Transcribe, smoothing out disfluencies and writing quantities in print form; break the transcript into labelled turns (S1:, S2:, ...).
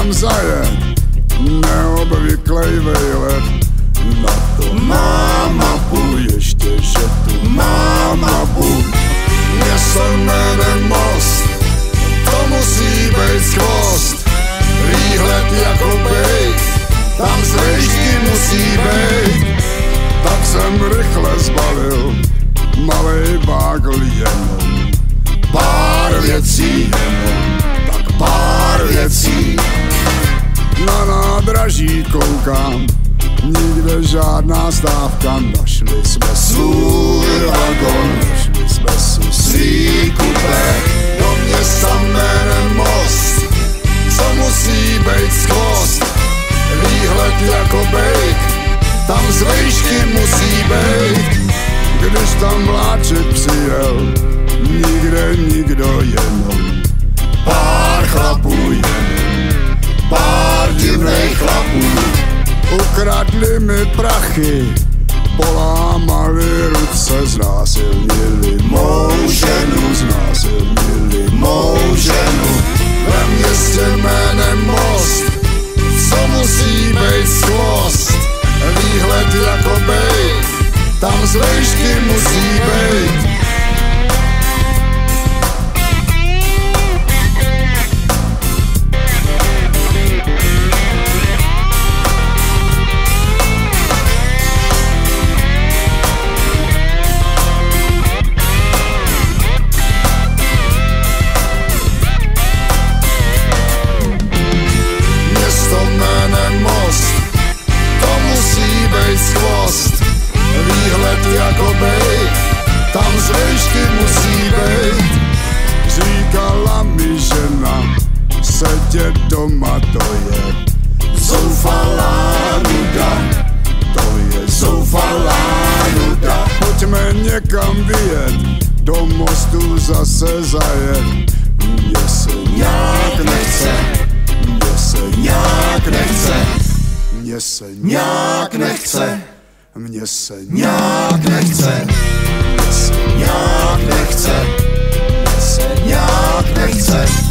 S1: někam zajet, neobvyklej vejlet. Na to mám mapu, ještě že tu mám mapu. Město jménem Most, to musí být skvost. Výhled jako bejk, tam z vejšky musí bejt. Tak jsem rychle zbalil malej bágl jenom. Pár věcí jenom, tak pár věcí. Na nádraží koukám, nikde žádná stávka. Našli jsme svůj vagon, našli jsme si svý kupé. Do města jménem Most, co musí být skvost. Výhled jako bejk, tam z vejšky musí bejt. Když tam vláček přijel, nikde nikdo, jenom pár chlapů, jenom pár divných chlapů. Ukradli mi prachy, polámali ruce, znásilnili mou ženu, znásilnili mou ženu. Ve městě jménem Most, co musí být skvost. Výhled jako bejk, tam z vejšky musí bejt. Výhled jako bejk, tam z vejšky musí bejt. Říkala mi žena, sedět doma to je zoufalá nuda, to je zoufalá nuda. Pojďme někam vyjet, do Mostu zase zajet. Mně se nějak nechce, mně se nějak nechce, mně se nějak nechce. Mně se nějak nechce, mně se nějak nechce, mně se nějak nechce.